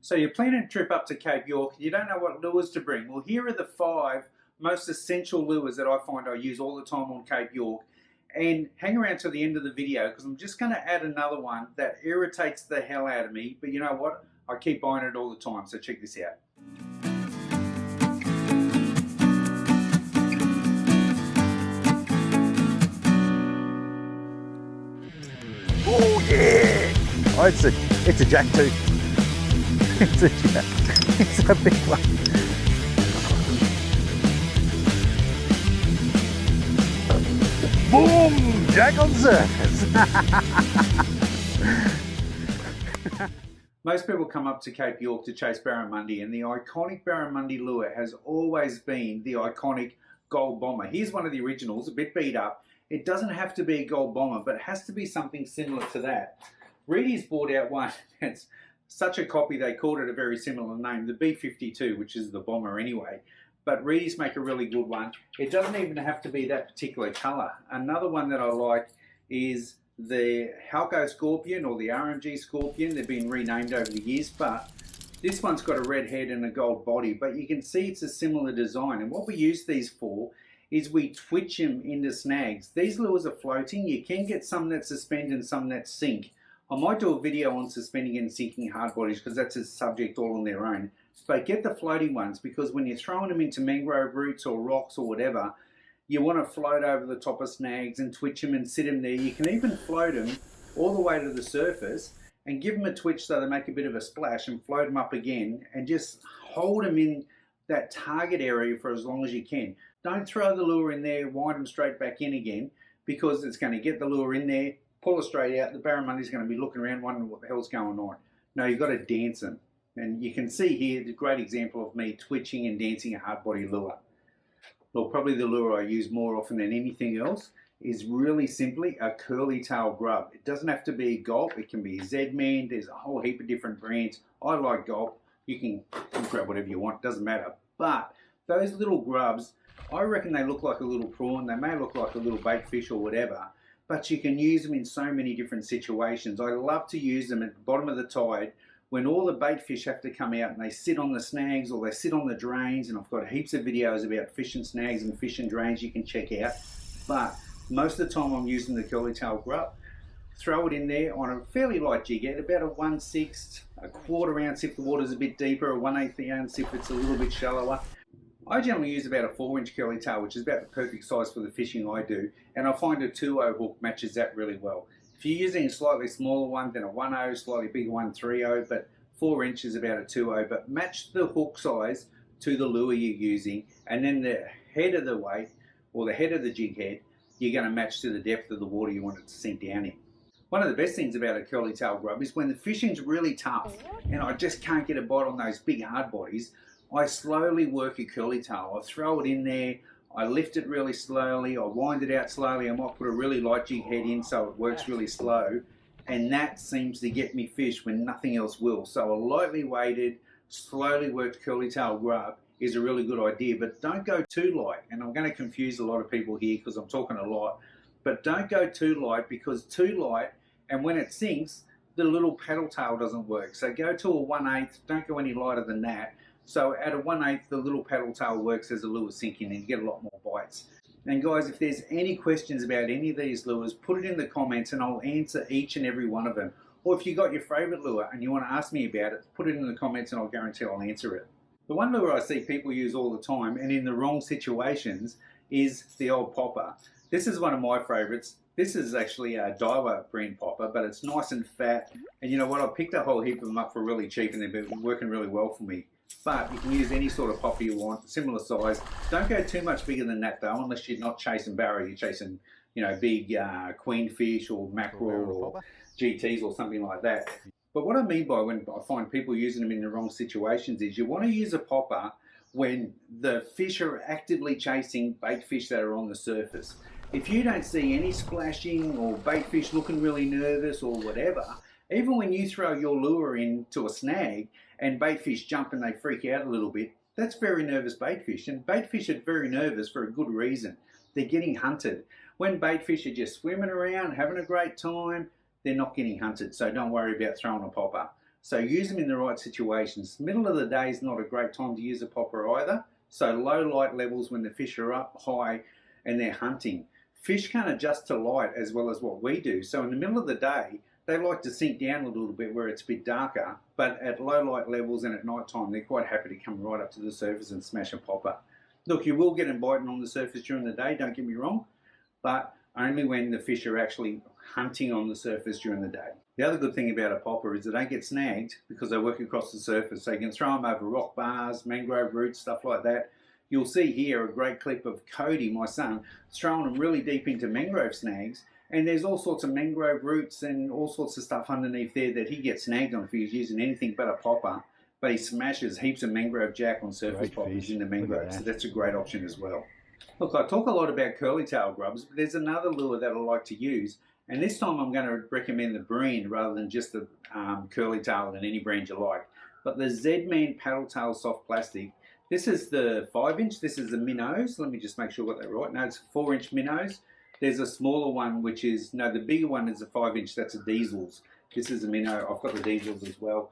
So you're planning a trip up to Cape York, you don't know what lures to bring. Well, here are the 5 most essential lures that I find I use all the time on Cape York. And hang around to the end of the video because I'm just going to add another one that irritates the hell out of me. But you know what? I keep buying it all the time, so check this out. Oh yeah! Oh, it's a jack too. It's a jack. It's a big one. Boom! Jack on surface. Most people come up to Cape York to chase barramundi, and the iconic barramundi lure has always been the iconic gold bomber. Here's one of the originals, a bit beat up. It doesn't have to be a gold bomber, but it has to be something similar to that. Reedy's brought out one that's such a copy they called it a very similar name, the B52, which is the bomber anyway. But Reedy's make a really good one. It doesn't even have to be that particular colour. Another one that I like is the Halco Scorpion or the RMG Scorpion. They've been renamed over the years, but this one's got a red head and a gold body, but you can see it's a similar design. And what we use these for is we twitch them into snags. These lures are floating. You can get some that suspend and some that sink. I might do a video on suspending and sinking hard bodies because that's a subject all on their own. But get the floating ones because when you're throwing them into mangrove roots or rocks or whatever, you want to float over the top of snags and twitch them and sit them there. You can even float them all the way to the surface and give them a twitch so they make a bit of a splash and float them up again and just hold them in that target area for as long as you can. Don't throw the lure in there, wind them straight back in again because it's going to get the lure in there, pull it straight out. The barramundi's going to be looking around wondering what the hell's going on. No, you've got to dance them. And you can see here a great example of me twitching and dancing a hard body lure. Well, probably the lure I use more often than anything else is really simply a curly tail grub. It doesn't have to be gulp. It can be Z-Man. There's a whole heap of different brands. I like gulp. You can grab whatever you want. Doesn't matter. But those little grubs, I reckon they look like a little prawn. They may look like a little bait fish or whatever, but you can use them in so many different situations. I love to use them at the bottom of the tide when all the bait fish have to come out and they sit on the snags or they sit on the drains, and I've got heaps of videos about fishing snags and fishing drains you can check out. But most of the time I'm using the curly tail grub. Throw it in there on a fairly light jig head, about a 1/6, a 1/4 ounce if the water's a bit deeper, a 1/8 ounce if it's a little bit shallower. I generally use about a 4-inch curly tail, which is about the perfect size for the fishing I do, and I find a 2/0 hook matches that really well. If you're using a slightly smaller one, then a 1/0, slightly bigger one, 3/0, but 4 inches about a 2/0, but match the hook size to the lure you're using, and then the head of the weight, or the head of the jig head, you're going to match to the depth of the water you want it to sink down in. One of the best things about a curly tail grub is when the fishing's really tough and I just can't get a bite on those big hard bodies, I slowly work a curly tail. I throw it in there, I lift it really slowly, I wind it out slowly, I might put a really light jig head in so it works really slow, and that seems to get me fish when nothing else will. So a lightly weighted, slowly worked curly tail grub is a really good idea, but don't go too light. And I'm going to confuse a lot of people here because I'm talking a lot, but don't go too light because too light, and when it sinks, the little paddle tail doesn't work. So go to a 1/8, don't go any lighter than that. So at a 1/8, the little paddle tail works as a lure sinking and you get a lot more bites. And guys, if there's any questions about any of these lures, put it in the comments and I'll answer each and every one of them. Or if you got your favorite lure and you want to ask me about it, put it in the comments and I'll guarantee I'll answer it. The one lure I see people use all the time and in the wrong situations is the old popper. This is one of my favorites. This is actually a Daiwa brand popper, but it's nice and fat. And you know what? I picked a whole heap of them up for really cheap and they've been working really well for me. But you can use any sort of popper you want, similar size. Don't go too much bigger than that though, unless you're not chasing barra, you're chasing, you know, big queenfish or mackerel or GTs or something like that. But what I mean by when I find people using them in the wrong situations is you want to use a popper when the fish are actively chasing bait fish that are on the surface. If you don't see any splashing or bait fish looking really nervous or whatever, even when you throw your lure into a snag and bait fish jump and they freak out a little bit, that's very nervous bait fish. And bait fish are very nervous for a good reason. They're getting hunted. When bait fish are just swimming around, having a great time, they're not getting hunted. So don't worry about throwing a popper. So use them in the right situations. Middle of the day is not a great time to use a popper either. So low light levels when the fish are up high and they're hunting. Fish can't adjust to light as well as what we do. So in the middle of the day, they like to sink down a little bit where it's a bit darker, but at low light levels and at night time, they're quite happy to come right up to the surface and smash a popper. Look, you will get them biting on the surface during the day, don't get me wrong, but only when the fish are actually hunting on the surface during the day. The other good thing about a popper is they don't get snagged because they work across the surface. So you can throw them over rock bars, mangrove roots, stuff like that. You'll see here a great clip of Cody, my son, throwing them really deep into mangrove snags. And there's all sorts of mangrove roots and all sorts of stuff underneath there that he gets snagged on if he's using anything but a popper. But he smashes heaps of mangrove jack on surface poppers in the mangrove. So that's a great option as well. Look, I talk a lot about curly tail grubs, but there's another lure that I like to use. And this time I'm going to recommend the brand rather than just the curly tail and any brand you like. But the Z-Man paddle tail soft plastic. This is the 5-inch. This is the Minnows. Let me just make sure I got that right. No, it's 4-inch Minnows. There's a smaller one, which is, no, the bigger one is a 5-inch. That's a Diesels. This is a Minnow. I've got the Diesels as well.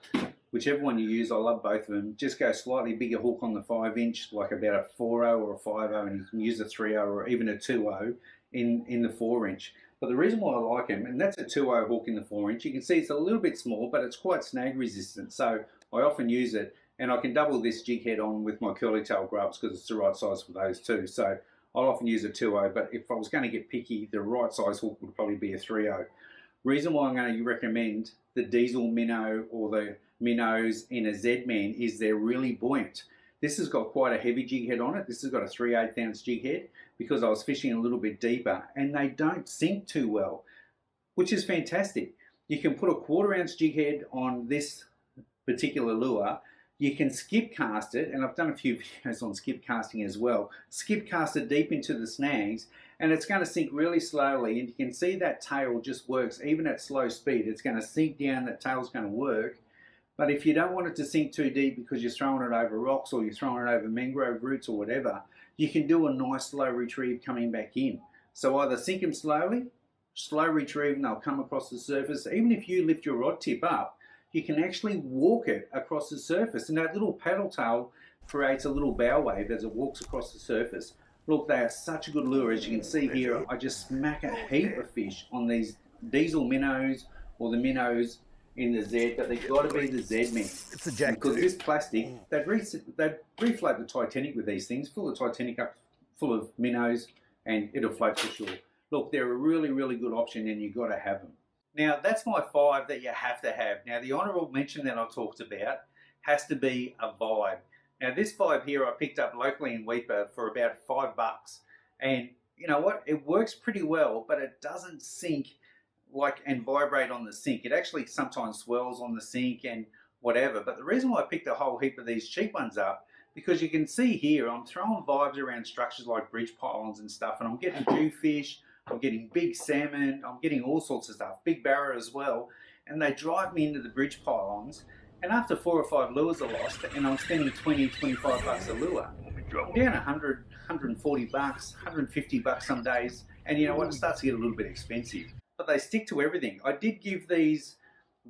Whichever one you use, I love both of them. Just go slightly bigger hook on the 5-inch, like about a 4.0 or a 5.0, and you can use a 3.0 or even a 2.0 in the 4-inch. But the reason why I like them, and that's a 2.0 hook in the 4-inch, you can see it's a little bit small, but it's quite snag resistant. So I often use it, and I can double this jig head on with my curly tail grubs because it's the right size for those too. So I'll often use a 2.0, but if I was going to get picky, the right size hook would probably be a 3.0. Reason why I'm going to recommend the Diesel Minnow or the Minnows in a Z-Man is they're really buoyant. This has got quite a heavy jig head on it. This has got a 3/8 ounce jig head because I was fishing a little bit deeper, and they don't sink too well, which is fantastic. You can put a 1/4 ounce jig head on this particular lure. You can skip cast it, and I've done a few videos on skip casting as well. Skip cast it deep into the snags, and it's going to sink really slowly, and you can see that tail just works even at slow speed. It's going to sink down, that tail's going to work. But if you don't want it to sink too deep because you're throwing it over rocks or you're throwing it over mangrove roots or whatever, you can do a nice slow retrieve coming back in. So either sink them slowly, slow retrieve, and they'll come across the surface. Even if you lift your rod tip up, you can actually walk it across the surface, and that little paddle tail creates a little bow wave as it walks across the surface. Look, they are such a good lure. As you can see here, I just smack a heap of fish on these Diesel Minnows or the Minnows in the Z, but they've got to be the Z-Man. It's a jack because this plastic, they'd refloat the Titanic with these things, fill the Titanic up full of minnows, and it'll float for sure. Look, they're a really, really good option, and you've got to have them. Now, that's my 5 that you have to have. Now, the honourable mention that I talked about has to be a vibe. Now, this vibe here I picked up locally in Weeper for about $5. And you know what? It works pretty well, but it doesn't sink and vibrate on the sink. It actually sometimes swells on the sink and whatever. But the reason why I picked a whole heap of these cheap ones up, because you can see here, I'm throwing vibes around structures like bridge pylons and stuff, and I'm getting jewfish, I'm getting big salmon, I'm getting all sorts of stuff, big barra as well, and they drive me into the bridge pylons, and after 4 or 5 lures are lost, and I'm spending 20, 25 bucks a lure, I'm down 100, 140 bucks, 150 bucks some days, and you know what, it starts to get a little bit expensive. But they stick to everything. I did give these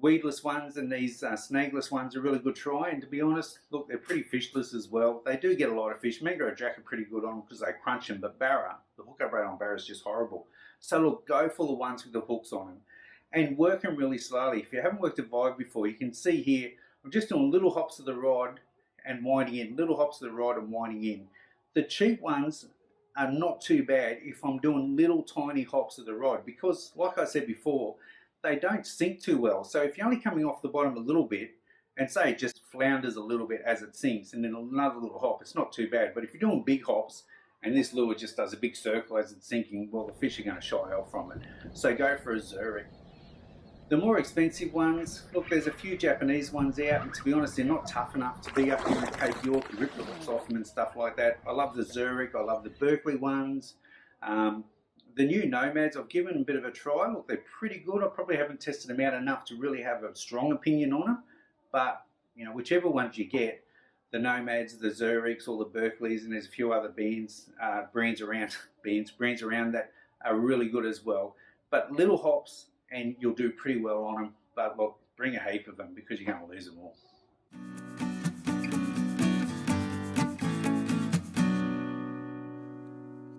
weedless ones and these snagless ones a really good try, and to be honest, look, they're pretty fishless as well. They do get a lot of fish. Mangrove jack are pretty good on them because they crunch them, but barra, the hookup rate on barra is just horrible. So look, go for the ones with the hooks on them and work them really slowly. If you haven't worked a vibe before, you can see here, I'm just doing little hops of the rod and winding in, little hops of the rod and winding in. The cheap ones are not too bad if I'm doing little tiny hops of the rod, because like I said before, they don't sink too well. So if you're only coming off the bottom a little bit, and say it just flounders a little bit as it sinks, and then another little hop, it's not too bad. But if you're doing big hops, and this lure just does a big circle as it's sinking, well, the fish are going to shy off from it. So go for a Zurich. The more expensive ones, look, there's a few Japanese ones out, and to be honest, they're not tough enough to be up here in Cape York and rip the hooks off them and stuff like that. I love the Zurich, I love the Berkeley ones. The new Nomads, I've given a bit of a try. Look, they're pretty good. I probably haven't tested them out enough to really have a strong opinion on them. But, you know, whichever ones you get, the Nomads, the Zurichs, or the Berkeleys, and there's a few other brands around that are really good as well. But little hops, and you'll do pretty well on them. But look, bring a heap of them because you're going to lose them all.